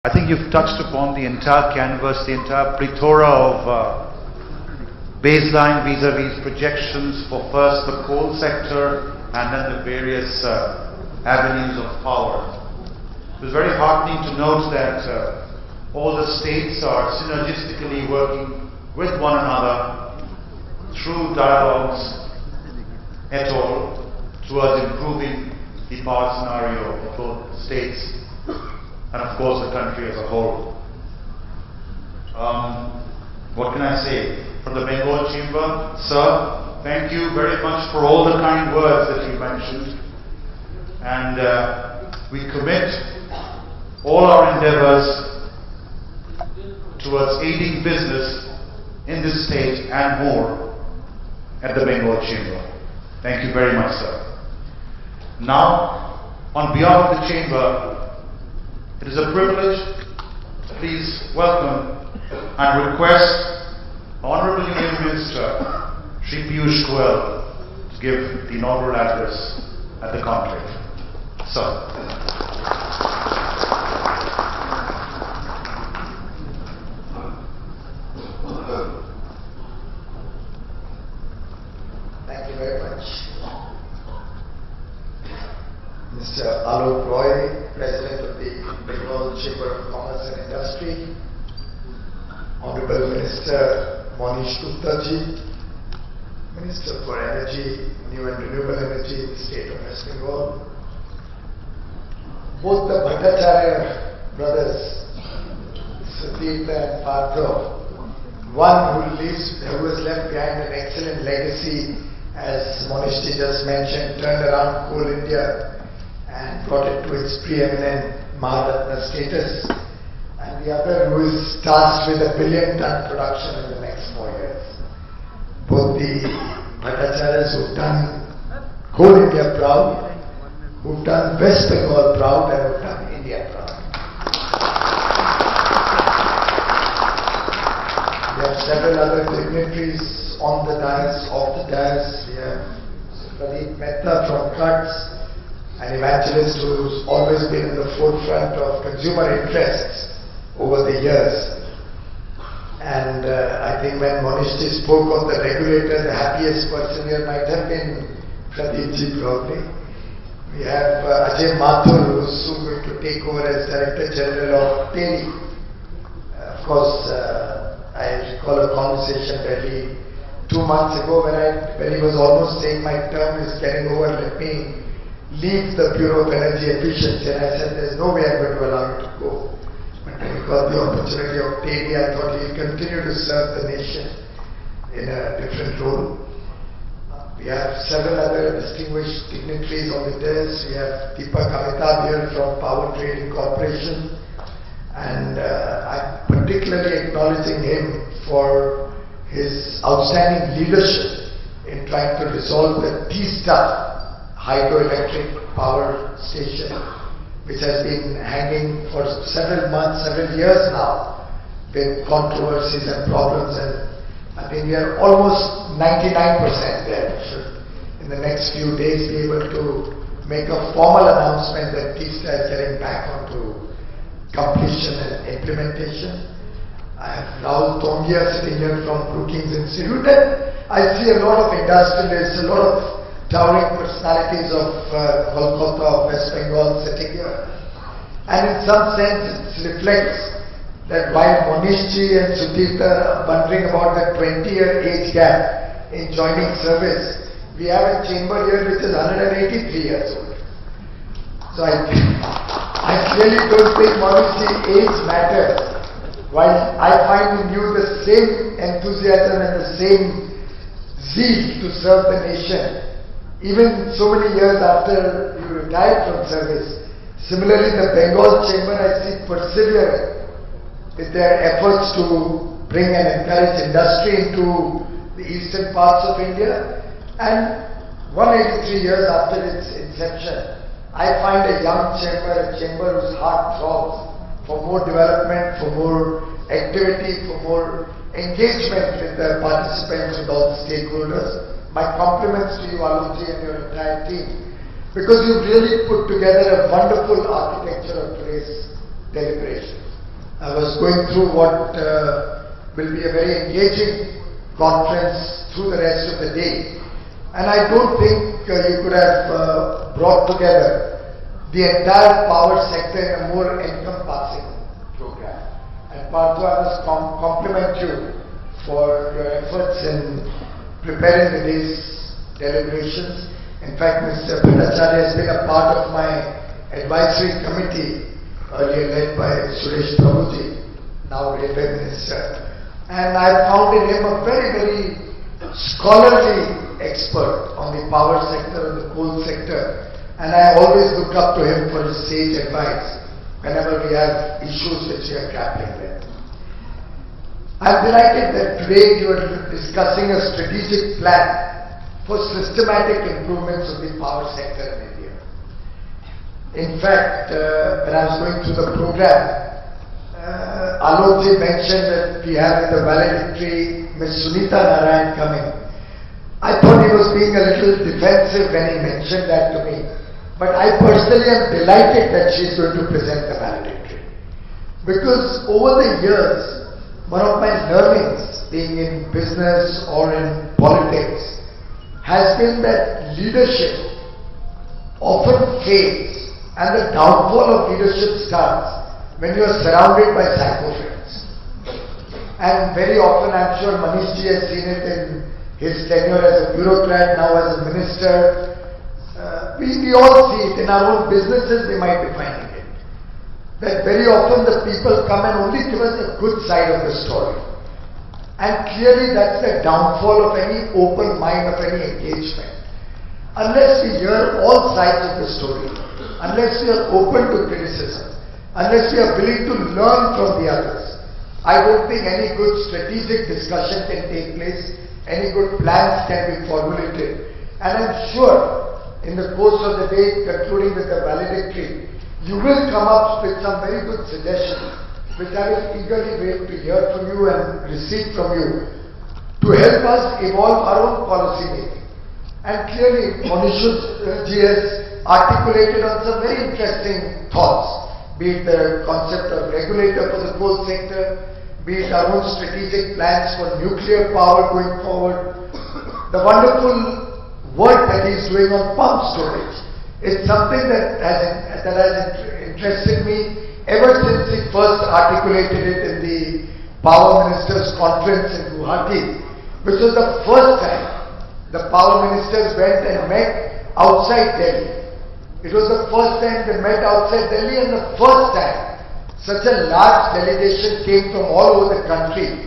I think you've touched upon the entire canvas, the entire plethora of baseline vis-a-vis projections for first the coal sector and then the various avenues of power. It was very heartening to note that all the states are synergistically working with one another through dialogues et al. Towards improving the power scenario of both states and of course the country as a whole. What can I say? From the Bengal Chamber, sir, thank you very much for all the kind words that you mentioned, and we commit all our endeavors towards aiding business in this state and more at the Bengal Chamber. Thank you very much, sir. Now, on behalf of the Chamber, it is a privilege to please welcome and request Honorable Union Minister Shri Piyush Goyal to give the inaugural address at the conclave. Sir. Thank you very much. Mr. Alok Roy, President of the Bengal Chamber of Commerce and Industry, Honorable Minister Monish Gupta-ji, Minister for Energy, New and Renewable Energy in the state of West Bengal, both the Bhattacharya brothers, Sudeep and Parthav, one who has left behind an excellent legacy, as Monish ji just mentioned, turned around Coal India and brought it to its preeminent Maharatna status, and the other who is tasked with a billion-ton production in the next 4 years. Both the Bhattacharyas who've done Coal India proud, who've done West Bengal proud, and who've done India proud. We have several other dignitaries on the dais, off the dais. We have Pradeep Mehta from Cuts, an evangelist who's always been in the forefront of consumer interests over the years. And I think when Monish ji spoke of the regulator, the happiest person here might have been Pradeep ji probably. We have Ajay Mathur, who's soon going to take over as Director General of TERI. Of course, I recall a conversation barely 2 months ago when he was almost saying my term is getting over, let me leave the Bureau of Energy Efficiency, and I said there's no way I'm going to allow you to go. But when he got the opportunity of TERI, I thought he'll continue to serve the nation in a different role. We have several other distinguished dignitaries on the dais. We have Deepak Amitabh here from Power Trading Corporation, and I'm particularly acknowledging him for his outstanding leadership in trying to resolve the Teesta hydroelectric power station, which has been hanging for several months, several years now, with controversies and problems, and I think we are almost 99% there. We should, in the next few days, be able to make a formal announcement that Teesta is getting back onto completion and implementation. I have Rahul Tongia sitting here from Brookings Institute, and I see a lot of industrialists, a lot of towering personalities of Kolkata, of West Bengal sitting here. And in some sense it reflects that while Monish ji and Sudeep are wondering about the 20-year age gap in joining service, we have a chamber here which is 183 years old. So I clearly don't think Monish ji age matters. While I find in you the same enthusiasm and the same zeal to serve the nation, even so many years after you retired from service. Similarly, the Bengal Chamber, I see persevering with their efforts to bring and encourage industry into the eastern parts of India. And 183 years after its inception, I find a young chamber, a chamber whose heart throbs for more development, for more activity, for more engagement with the participants, with all the stakeholders. My compliments to you, Alokji, and your entire team, because you've really put together a wonderful architecture of today's deliberations. I was going through what will be a very engaging conference through the rest of the day. And I don't think you could have brought together the entire power sector in a more encompassing program. And Partho, I must compliment you for your efforts in preparing the day's deliberations. In fact, Mr. Bhattacharya has been a part of my advisory committee, earlier led by Suresh Prabhuji, now Railway Minister. And I found in him a very, very scholarly expert on the power sector and the coal sector. And I always look up to him for his sage advice whenever we have issues which we are grappling with. I'm delighted that today you are discussing a strategic plan for systematic improvements of the power sector in India. In fact, when I was going through the program, Alokji mentioned that we have in the valedictory Ms. Sunita Narayan coming. I thought he was being a little defensive when he mentioned that to me. But I personally am delighted that she is going to present the valedictory. Because over the years, one of my learnings, being in business or in politics, has been that leadership often fails and the downfall of leadership starts when you are surrounded by psycho-friends. And very often, I'm sure Manishji has seen it in his tenure as a bureaucrat, now as a minister. We all see it in our own businesses, we might be finding it. That very often the people come and only give us the good side of the story. And clearly that's the downfall of any open mind, of any engagement. Unless we hear all sides of the story, unless we are open to criticism, unless we are willing to learn from the others, I don't think any good strategic discussion can take place, any good plans can be formulated. And I'm sure in the course of the day, concluding with the valedictory, you will come up with some very good suggestions, which I will eagerly wait to hear from you and receive from you, to help us evolve our own policy making. And clearly, Manishji has articulated on some very interesting thoughts, be it the concept of regulator for the coal sector, be it our own strategic plans for nuclear power going forward, the wonderful work that he is doing on pump storage. It's something that has interested me ever since he first articulated it in the Power Ministers Conference in Guwahati, which was the first time the Power Ministers went and met outside Delhi. It was the first time they met outside Delhi, and the first time such a large delegation came from all over the country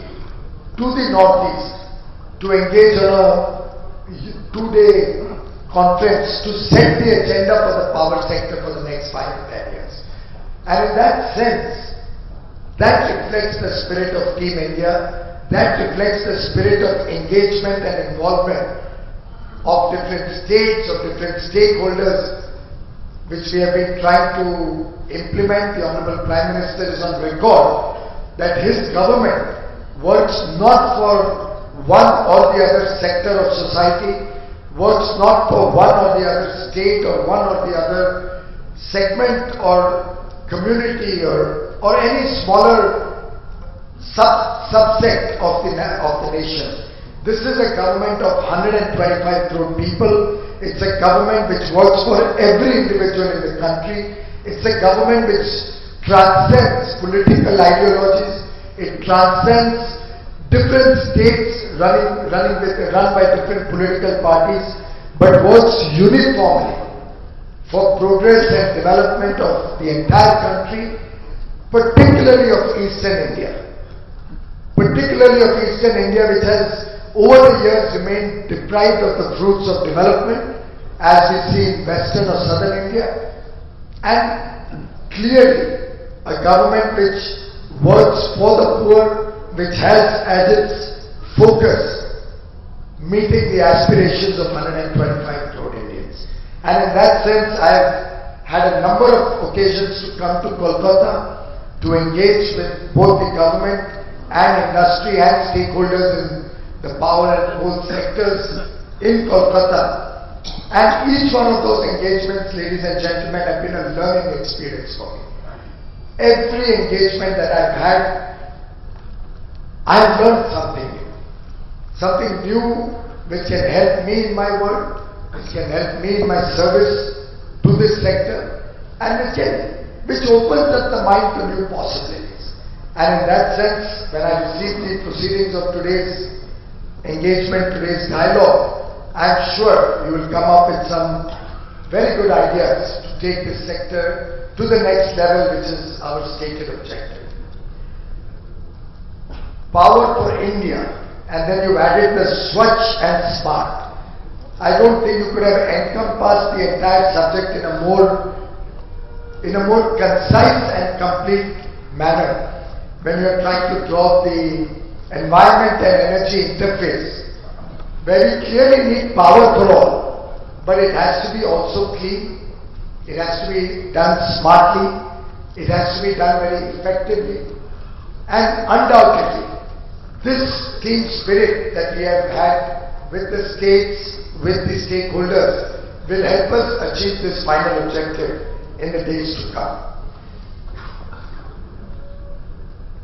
to the northeast to engage on a 2-day conference to set the agenda for the power sector for the next 5 to 10 years. And in that sense, that reflects the spirit of Team India, that reflects the spirit of engagement and involvement of different states, of different stakeholders, which we have been trying to implement. The Honorable Prime Minister is on record that his government works not for one or the other sector of society, works not for one or the other state or one or the other segment or community or any smaller subset of the nation. This is a government of 125 crore people. It's a government which works for every individual in the country. It's a government which transcends political ideologies. It transcends different states run by different political parties, but works uniformly for progress and development of the entire country, particularly of Eastern India. Particularly of Eastern India, which has over the years remained deprived of the fruits of development, as we see in Western or Southern India, and clearly a government which works for the poor, which has as its focus meeting the aspirations of 125 crore Indians. And in that sense, I have had a number of occasions to come to Kolkata to engage with both the government and industry and stakeholders in the power and coal sectors in Kolkata. And each one of those engagements, ladies and gentlemen, have been a learning experience for me. every engagement that I've had, I've learned something new which can help me in my work, which can help me in my service to this sector, and which opens up the mind to new possibilities. And in that sense, when I received the proceedings of today's engagement, today's dialogue, I'm sure you will come up with some very good ideas to take this sector to the next level, which is our stated objective. Power for India, and then you added the Swachh and Smart. I don't think you could have encompassed the entire subject in a more concise and complete manner when you are trying to draw the environment and energy interface, where we clearly need power for all, but it has to be also clean, it has to be done smartly, it has to be done very effectively, and undoubtedly, this team spirit that we have had with the states, with the stakeholders, will help us achieve this final objective in the days to come.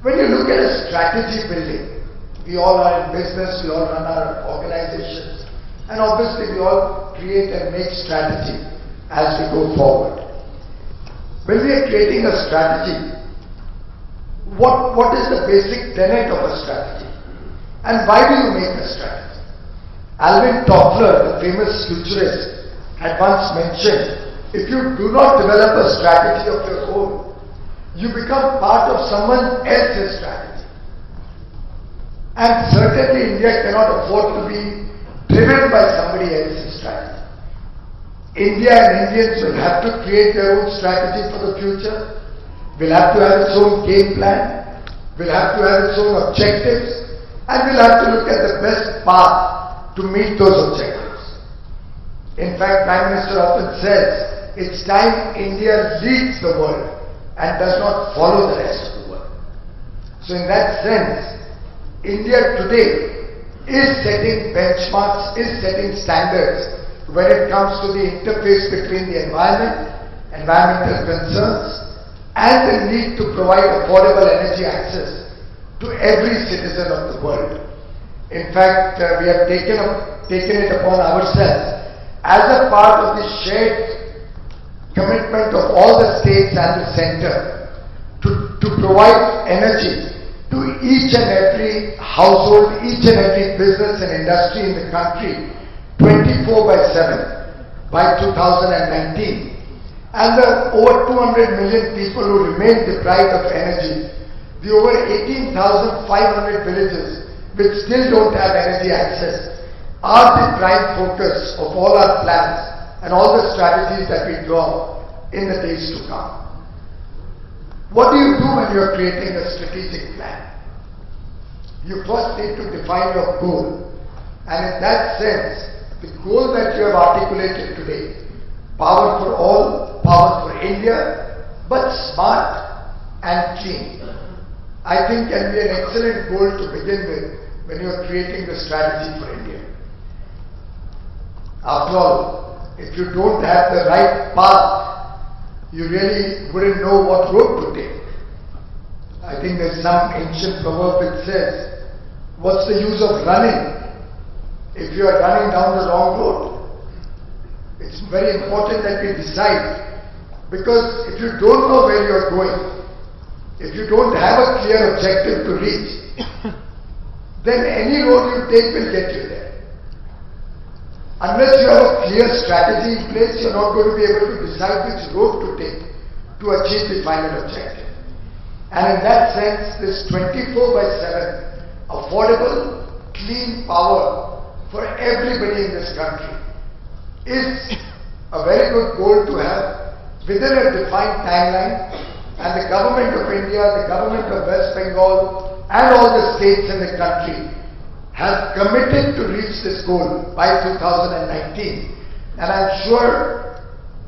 When you look at a strategy building, we all are in business, we all run our organizations, and obviously we all create and make strategy as we go forward. When we are creating a strategy, what is the basic tenet of a strategy? And why do you make a strategy? Alvin Toffler, the famous futurist, had once mentioned, if you do not develop a strategy of your own, you become part of someone else's strategy. And certainly India cannot afford to be driven by somebody else's strategy. India and Indians will have to create their own strategy for the future, will have to have its own game plan, will have to have its own objectives, and will have to look at the best path to meet those objectives. In fact, Prime Minister often says, it's time India leads the world and does not follow the rest of the world. So in that sense, India today is setting benchmarks, is setting standards when it comes to the interface between the environment, environmental concerns, and the need to provide affordable energy access to every citizen of the world. In fact, we have taken it upon ourselves as a part of the shared commitment of all the states and the center to provide energy to each and every household, each and every business and industry in the country 24/7 by 2019. And the over 200 million people who remain deprived of energy, the over 18,500 villages which still don't have energy access, are the prime focus of all our plans and all the strategies that we draw in the days to come. What do you do when you are creating a strategic plan? You first need to define your goal. And in that sense, the goal that you have articulated today, power for all, power for India, but smart and clean, I think can be an excellent goal to begin with when you are creating the strategy for India. After all, if you don't have the right path, you really wouldn't know what road to take. I think there's some ancient proverb which says, what's the use of running if you are running down the wrong road? It's very important that we decide, because if you don't know where you are going, if you don't have a clear objective to reach, then any road you take will get you there. Unless you have a clear strategy in place, you're not going to be able to decide which road to take to achieve the final objective. And in that sense, this 24/7 affordable, clean power for everybody in this country is a very good goal to have within a defined timeline. And the government of India, the government of West Bengal, and all the states in the country have committed to reach this goal by 2019. And I'm sure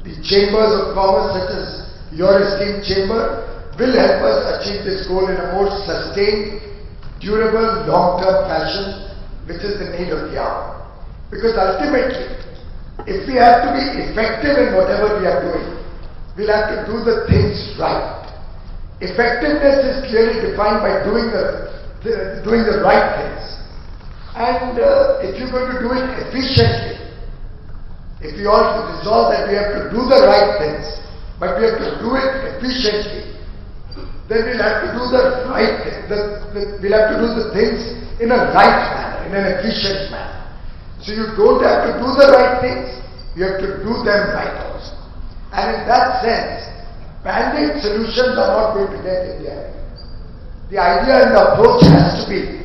the chambers of commerce, such as your esteemed chamber, will help us achieve this goal in a more sustained, durable, long-term fashion, which is the need of the hour. Because ultimately, if we have to be effective in whatever we are doing, we'll have to do the things right. effectiveness is clearly defined by doing the right things. And if you're going to do it efficiently, if we all resolve that we have to do the right things, but we have to do it efficiently, then we'll have to do the right thing. We'll have to do the things in a right manner, in an efficient manner. So you don't have to do the right things, you have to do them right also. And in that sense, band-aid solutions are not going to get India. The idea and the approach has to be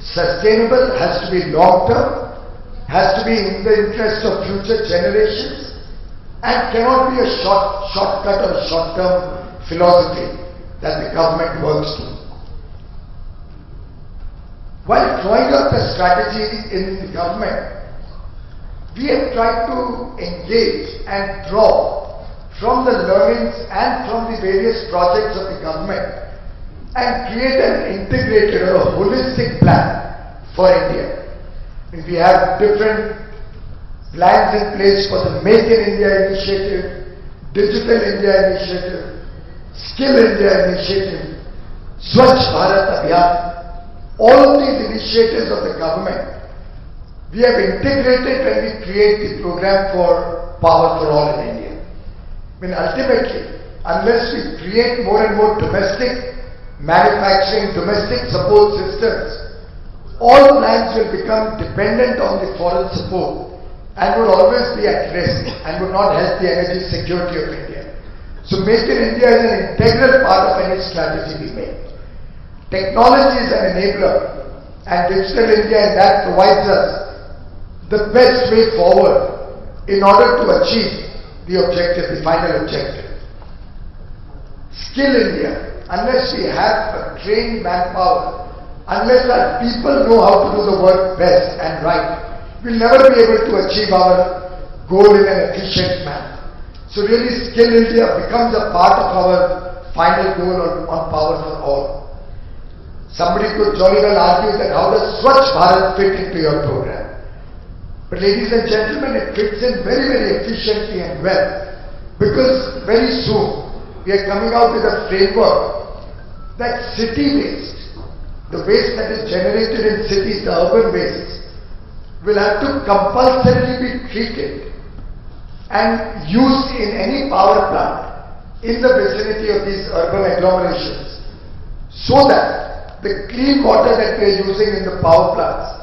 sustainable, has to be long-term, has to be in the interest of future generations, and cannot be a shortcut or short-term philosophy that the government works to. While drawing up the strategy in the government, we have tried to engage and draw from the learnings and from the various projects of the government and create an integrated or a holistic plan for India. We have different plans in place for the Make in India initiative, Digital India initiative, Skill India initiative, Swachh Bharat Abhiyan. All of these initiatives of the government, we have integrated when we create the program for Power for All in India. Ultimately, unless we create more and more domestic manufacturing, domestic support systems, all plans will become dependent on the foreign support and would always be at risk and would not help the energy security of India. So Make in India is an integral part of any strategy we make. Technology is an enabler and Digital India, and that provides us the best way forward in order to achieve the objective, the final objective. Skill India, unless we have a trained manpower, unless our people know how to do the work best and right, we'll never be able to achieve our goal in an efficient manner. So really Skill India becomes a part of our final goal on Power for All. Somebody could jolly well argue that how does Swachh Bharat fit into your program? But ladies and gentlemen, it fits in very, very efficiently and well, because very soon we are coming out with a framework that city waste, the waste that is generated in cities, the urban waste, will have to compulsorily be treated and used in any power plant in the vicinity of these urban agglomerations, so that the clean water that we are using in the power plants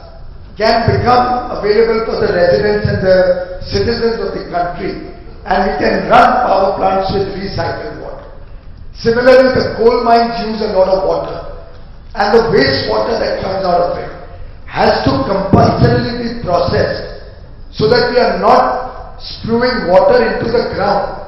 can become available for the residents and the citizens of the country, and we can run power plants with recycled water. Similarly, the coal mines use a lot of water, and the wastewater that comes out of it has to compulsorily be processed so that we are not spewing water into the ground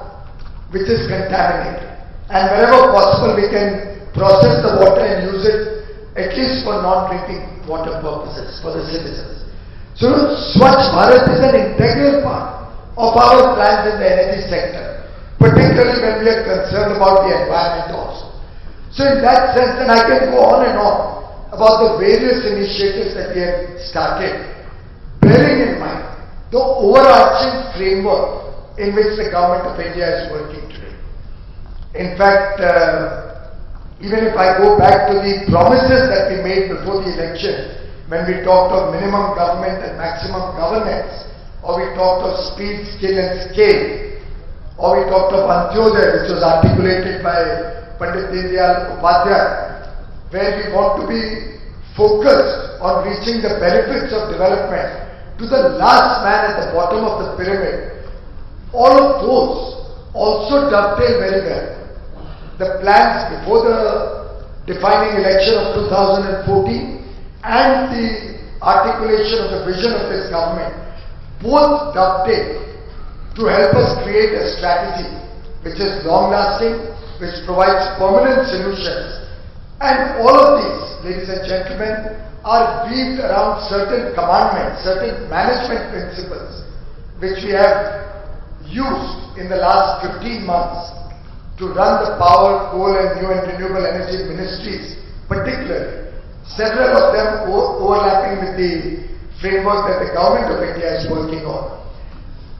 which is contaminated. And wherever possible we can process the water and use it at least for non-drinking water purposes for the citizens. So Swachh Bharat is an integral part of our plans in the energy sector, particularly when we are concerned about the environment also. So in that sense, and I can go on and on about the various initiatives that we have started, bearing in mind the overarching framework in which the government of India is working today. In fact, even if I go back to the promises that we made before the election, when we talked of minimum government and maximum governance, or we talked of speed, skill and scale, or we talked of Antyodaya, which was articulated by Pandit Dindayal Upadhyay, where we want to be focused on reaching the benefits of development to the last man at the bottom of the pyramid. All of those also dovetail very well. The plans before the defining election of 2014 and the articulation of the vision of this government both dovetail to help us create a strategy which is long-lasting, which provides permanent solutions. And all of these, ladies and gentlemen, are weaved around certain commandments, certain management principles which we have used in the last 15 months to run the power, coal and new and renewable energy ministries, particularly. Several of them overlapping with the framework that the government of India is working on.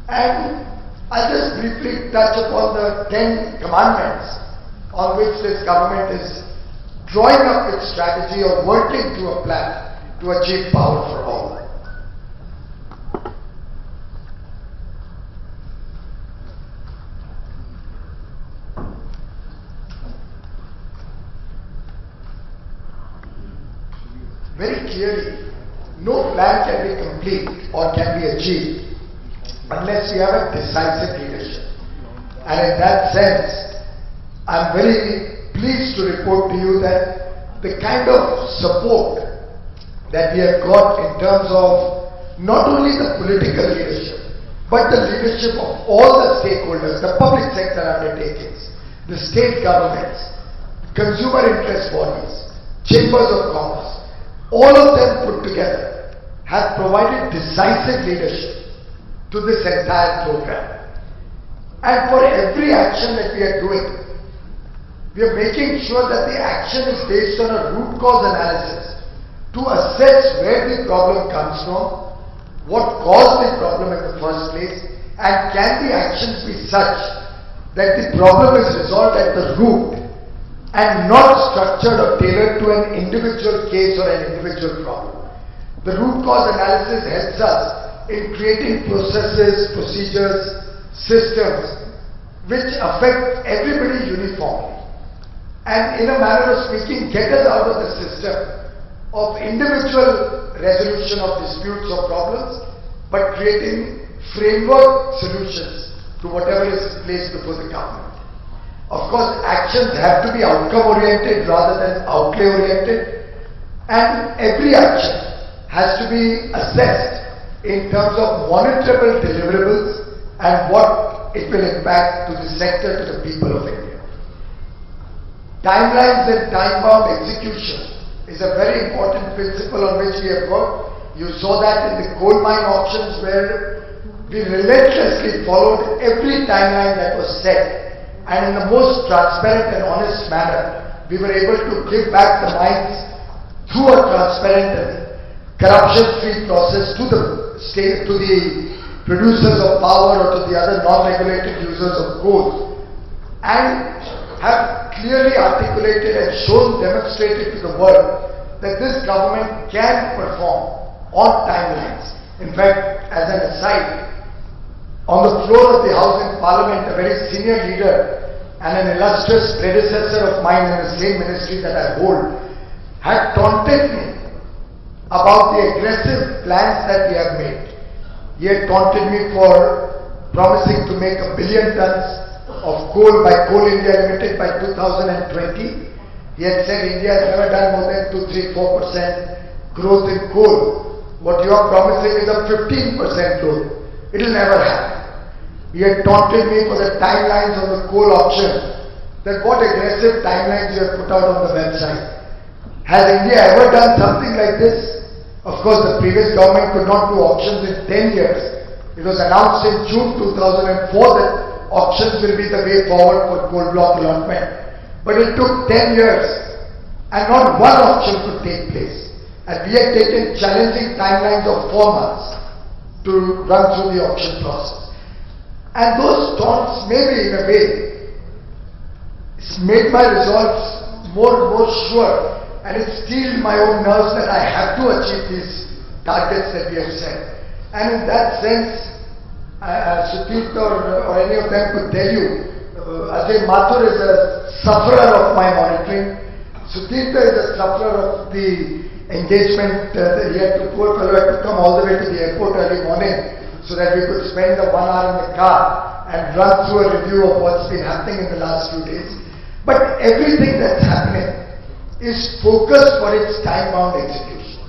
And I'll just briefly touch upon the 10 commandments on which this government is drawing up its strategy or working to a plan to achieve power for all. Very clearly, no plan can be complete or can be achieved unless we have a decisive leadership. And in that sense, I am very pleased to report to you that the kind of support that we have got in terms of not only the political leadership, but the leadership of all the stakeholders, the public sector undertakings, the state governments, consumer interest bodies, chambers of commerce, all of them put together have provided decisive leadership to this entire program. And for every action that we are doing, we are making sure that the action is based on a root cause analysis to assess where the problem comes from, what caused the problem in the first place, and can the actions be such that the problem is resolved at the root and not structured or tailored to an individual case or an individual problem. The root cause analysis helps us in creating processes, procedures, systems which affect everybody uniformly, and in a manner of speaking get us out of the system of individual resolution of disputes or problems, but creating framework solutions to whatever is placed before the government. Of course, actions have to be outcome-oriented rather than outlay-oriented, and every action has to be assessed in terms of monitorable deliverables and what it will impact to the sector, to the people of India. Timelines and time-bound execution is a very important principle on which we have worked. You saw that in the coal mine auctions where we relentlessly followed every timeline that was set. And in the most transparent and honest manner, we were able to give back the mines through a transparent and corruption-free process to the state, to the producers of power or to the other non-regulated users of coal, and have clearly articulated and demonstrated to the world that this government can perform on timelines. In fact, as an aside, on the floor of the House in Parliament, a very senior leader and an illustrious predecessor of mine in the same ministry that I hold had taunted me about the aggressive plans that we have made. He had taunted me for promising to make 1 billion tons of coal by Coal India Limited by 2020. He had said India has never done more than 2-4% growth in coal. What you are promising is a 15% growth. It will never happen. He had taunted me for the timelines on the coal auction, that what aggressive timelines you have put out on the website. Has India ever done something like this? Of course, the previous government could not do auctions in 10 years. It was announced in June 2004 that auctions will be the way forward for coal block allotment. But it took 10 years and not one auction could take place. And we had taken challenging timelines of 4 months to run through the auction process. And those taunts maybe in a way made my resolves more and more sure, and it steeled my own nerves that I have to achieve these targets that we have set. And in that sense, Sudeep or any of them could tell you, Ajay Mathur is a sufferer of my monitoring. Sudeep is a sufferer of the engagement that he had to, poor fellow had to come all the way to the airport early morning so that we could spend the 1 hour in the car and run through a review of what's been happening in the last few days. But everything that's happening is focused for its time-bound execution.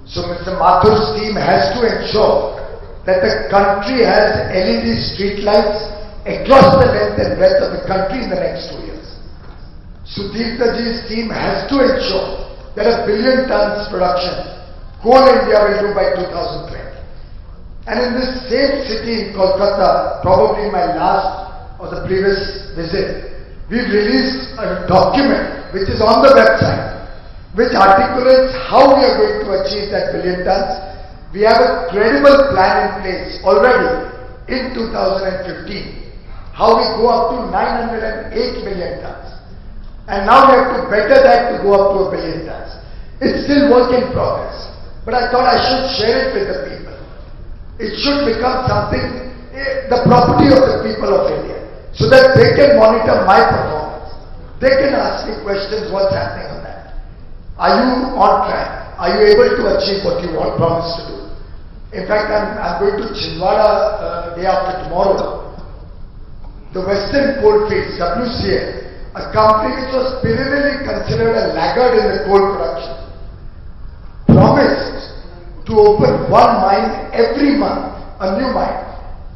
So Mr. Mathur's team has to ensure that the country has LED street lights across the length and breadth of the country in the next 2 years. Sudeeptaji's team has to ensure that 1 billion tons production Coal India will do by 2020. And in this same city in Kolkata, probably my last or the previous visit, we've released a document which is on the website, which articulates how we are going to achieve that 1 billion tons. We have a credible plan in place already in 2015, how we go up to 908 million tons. And now we have to better that to go up to 1 billion tons. It's still work in progress. But I thought I should share it with the people. It should become something, the property of the people of India, so that they can monitor my performance. They can ask me questions, what's happening on that? Are you on track? Are you able to achieve what you promised to do? In fact, I'm going to Chhindwara day after tomorrow. The Western Coalfields, WCL, a company which was perennially considered a laggard in the coal production, promised to open one mine every month, a new mine,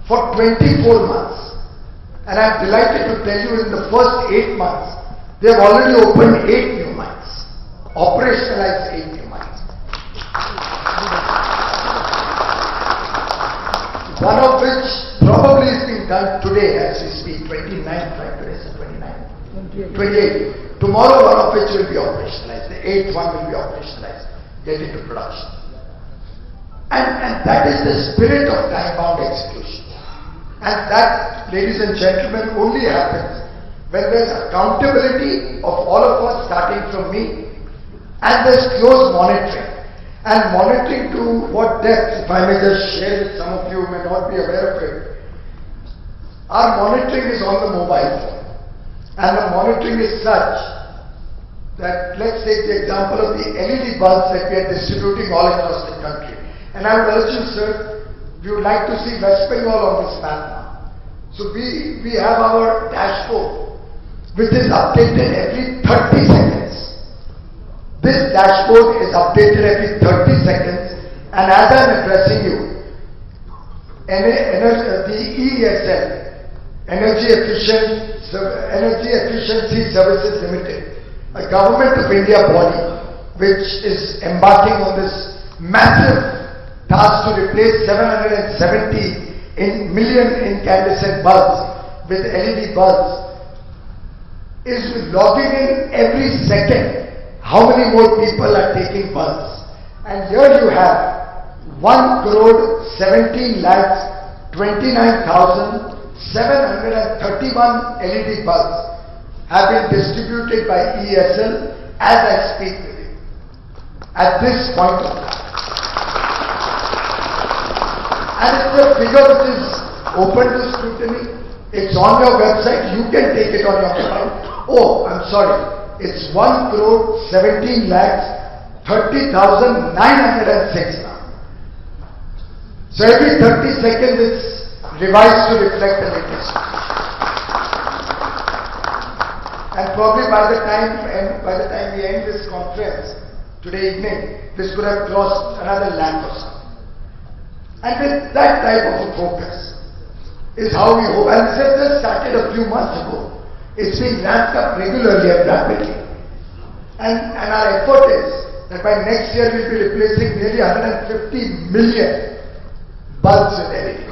for 24 months. And I'm delighted to tell you in the first 8 months, they have already opened 8 new mines, operationalized 8 new mines. One of which probably is being done today as we speak, 29th, right? Today is the 29th. 28. Tomorrow one of which will be operationalized. The 8th one will be operationalized. Get into production. And that is the spirit of time-bound execution. And that, ladies and gentlemen, only happens when there is accountability of all of us starting from me, and there is close monitoring. And monitoring to what depth, if I may just share with some of you who may not be aware of it. Our monitoring is on the mobile phone. And the monitoring is such that, let's take the example of the LED bulbs that we are distributing all across the country. And I would urge you, sir, we would like to see West Bengal on this map now. So we have our dashboard, which is updated every 30 seconds. This dashboard is updated every 30 seconds, and as I am addressing you, the EESL, Energy Efficiency Services Limited, a Government of India body which is embarking on this massive task to replace 770 million incandescent bulbs with LED bulbs, is logging in every second how many more people are taking bulbs. And here you have 1,17,29,731 LED bulbs have been distributed by ESL as I speak with you at this point of time. And it's a figure which is open to scrutiny. It's on your website. You can take it on your mobile. Oh, I'm sorry. It's 1,17,30,906 now. So every 30 seconds it's revised to reflect the latest. And probably by the time we end this conference today evening, this could have crossed another lakh or something. And with that type of a focus is how we hope. And this has just started a few months ago. It's being ramped up regularly and rapidly. And our effort is that by next year we'll be replacing nearly 150 million bulbs with LED.